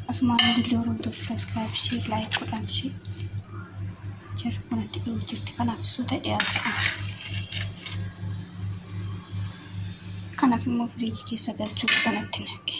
Asumaan video YouTube subscribe share like godhaan ishee jarri kunatti dhiyoo jirti kanaaf suuta dhiyaata. Kanaaf immoo firiijii keessa galchuuf kanatti naqe.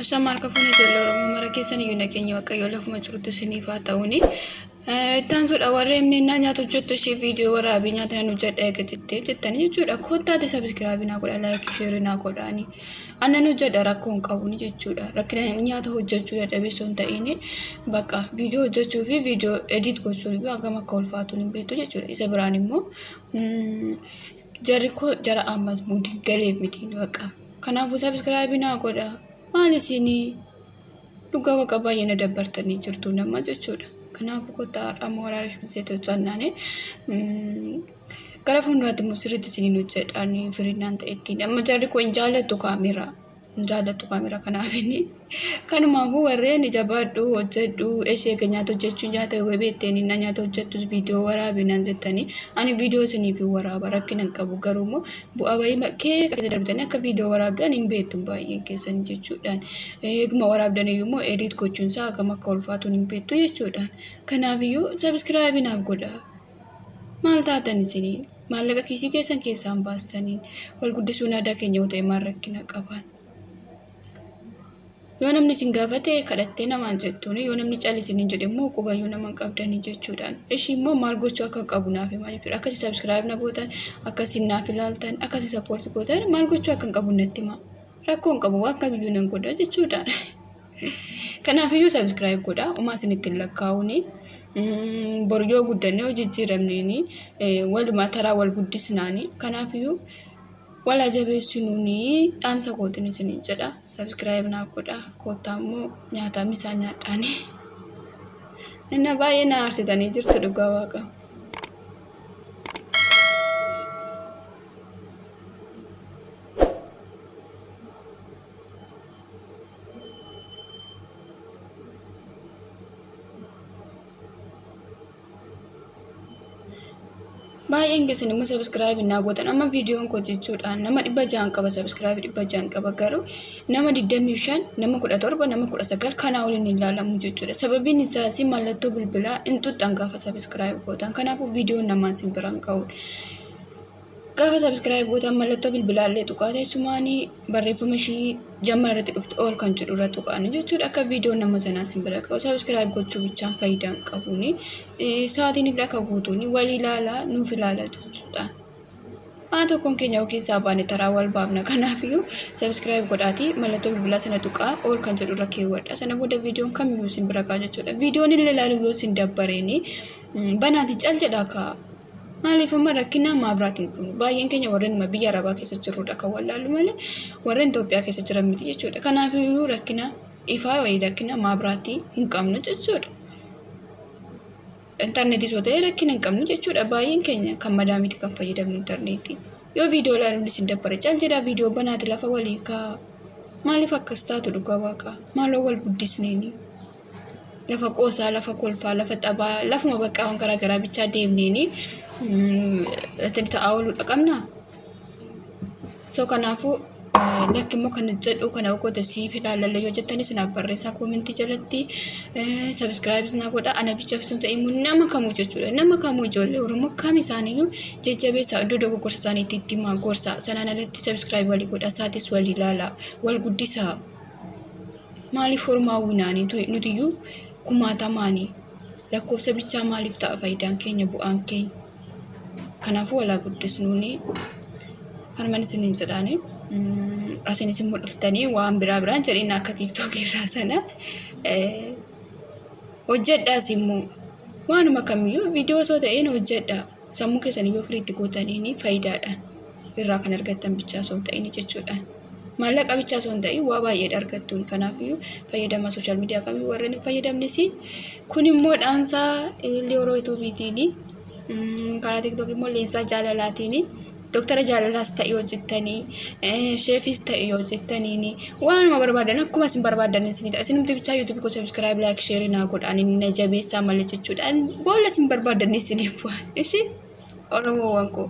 Ashamaa kafuun ijoollee Oromoo mara keessan iyyuu nageenya waaqayyoo lafuma jirutti isiniif haa ta'uuni. Taansuudha warri minnaa nyaata hojjettu ishee viidiyoo waraabii nyaata nan hojjedha eeggattee jettanii jechuudha. Kottaate sabicirabi naa godha laayikii sheerii naa godhaani. Annan hojjedha rakkoon qabuuni jechuudha. Rakkina nyaata hojjechuu dadhabee osoo hin ta'in bakka viidiyoo hojjechuu fi viidiyoo edit gochuun hagam akka ulfaatuun hin beektu jechuudha. Isa biraan immoo jarri koo jara ammas buddeen galee miti bakka. Kanaafuu sabicirabi naa godha. Maali isinii dhugaa waqa baay'ee na dabartanii jirtu nama jechuudha. Kanaafuu kotaa amma waraabee shubbiseetu cannaan gara fuulduraatti immoo sirriitti isiniin hojjedhaan firiinaan ta'ettiin amma jarri koo hin jaallattu kaameraa kanaaf inni kanumaafuu warreen jabaadhu hojjedhu ishee nyaata hojjechuu nyaata beekteen inni nyaata hojjettus viidiyoo waraabinaan jettanii ani viidiyoo isiniif waraaba rakkina hin qabu garuu immoo bu'aa bayii kee akka darbitanii akka viidiyoo waraabdan hin beektu baay'een keessan jechuudhaan eeguma waraabdan iyyuu immoo edit gochuun isaa hagam akka ulfaatuun hin beektu jechuudhaan kanaafiyyuu sabicirabi naaf godha maal taatan isiniin maallaqa kiisii keessan keessaan baastaniin wal guddisuun aadaa keenya yoo ta'e maal rakkina qaban. Yoo namni isin gaafate kadhattee namaan jettuun yoo namni callisiniin jedhe immoo qubayyuu naman qabdanii jechuudhaan. Ishii immoo maal gochuu akka qabu naaf himaa jechuudha. Akkasii sabicirabi na gootan, akkasii naaf ilaaltan, akkasii sappoortii gootan maal gochuu akka hin qabu natti himaa. Rakkoon qabu waan kamiyyuu nan godha jechuudhaan. Kanaafiyyuu sabicirabi godhaa umaa isinitti hin lakkaa'uuni. Boryoo guddanne hojjijjiiramneeni walumaa taraa wal guddisnaani kanaafiyyuu wal ajabeessinuuni dhaamsa kootiin isiniin jedha sabicirabi naaf godha kottaa immoo nyaata misaa nyaadhaani inni baay'ee na aarsitanii jirtu dhugaa waaqa. Baay'een keessan immoo sabicirabi naa gootan amma viidiyoon koo jechuudhaan nama 600 qaba sabicirabi 600 qaba garuu nama 25 nama 17 nama 19 kanaa waliin ilaalamu jechuudha. Sababiin isaas mallattoo bilbilaa hin xuxxan gaafa sabicirabi gootan kanaafuu viidiyoon namaan sin biraan ka'udha. Gaafa sabicirabi gootan mallattoo bilbilaa illee tuqaate jechuumaanii barreeffama ishii jamma irratti dhuftu ol kan jedhu irra tuqaani jechuudha akka viidiyoon nama sanaa sin bira ka'u sabicirabi gochuu bichaan faayidaa hin qabuuni. Sa'aatiin illee akka guutuuni wal ilaalaa nuuf ilaalaa jechuudha. Haa tokkoon keenya keessaa baane taraa wal baafna kanaafiyyuu sabicirabi godhaatii mallattoo bilbilaa sana tuqaa ol kan jedhu irra keewwadha sana booda viidiyoon kamiyyuu sin bira ka'a jechuudha. Viidiyoon illee ilaaluu yoo sin dabbareeni banaatii cal jedhaa ka'a. Maaliif amma rakkina maabiraatiin kun baay'een keenya warreen biyya Arabaa keessa jirrudha kan wallaallu malee warreen Itoophiyaa keessa jiran miti jechuudha. Kanaafiyyuu rakkina ifaa wayii rakkina maabiraatii hin qabnu jechuudha. Intarneetii soo ta'e rakkina hin qabnu jechuudha. Baay'een keenya kan madaamiiti kan fayyadamnu intarneetii. Yoo viidiyoo ilaaluun isin dabbare cal jedhaa viidiyoo banaati lafa walii ka'a. Maaliif akkas taatu dhugaa waaqa? Maaloo wal guddisneeni? Lafa qoosaa, lafa kolfaa, lafa taphaa, lafuma baqqaawwan garaagaraa bichaa deemneeni ta'aa ooluu dhaqabnaa. So kanaafuu lakki immoo kan jedhu kana ogoota siif ilaalalla yoo jettanii sinaaf barreessaa koomentii jalatti sabicirabi naa godha ana bichaaf sun ta'e immoo nama kamuu jechuudha. Nama kamuu ijoollee Oromoo kam isaaniiyyuu jajjabeessaa iddoo dogoggorsa isaaniitti itti himaa gorsaa sanaan alatti sabicirabi walii godha isaatis wal ilaalaa wal guddisaa maaliif hormaawwinaanii nutiyyuu kumaatamaanii lakkoofsa bichaa maaliif ta'a faayidaan keenya bu'aan keenya kanaafuu walaa guddisnuuni kan manis hin jedhaani asinis immoo dhuftanii waan biraan jedhin akka TikTok irraa sana hojjedhaas immoo waanuma kamiyyuu viidiyoo soo ta'een hojjedha sammuu keessan yoo firiitti gootaniini faayidaadhaan irraa kan argattan bichaa soo ta'ini jechuudha. Maallaqa bichaa soo ta'in waa baay'ee argattuun kanaafiyyuu fayyadama sooshaal miidiyaa kamii warreen hin fayyadamnes kun immoo dhaamsaa illee yeroo yuutuubiitiin karaa TikTok immoo leensaa jaalalaatiin doktara jaalalaas ta'e yoo jettanii sheefis ta'e yoo jettaniini waanuma barbaadan akkuma isin barbaadan isinidha. Isinumti bichaa yuutuubii koo sabicirabi laayik sheerii naa godhaan inni jabeessaa malee jechuudhaan boolla isin barbaadan isiniif waan ishi Oromoo wankoo.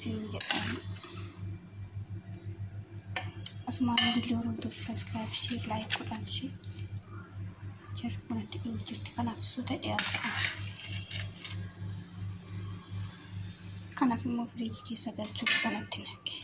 isin jedhani. Asumaan video rotuuf subscribe share like godhan shi. Jarri kunatti dhiyoo jirti kanaaf suuta dhiyaata. Kanaaf immoo firiijii keessa galchuuf kanatti naqe.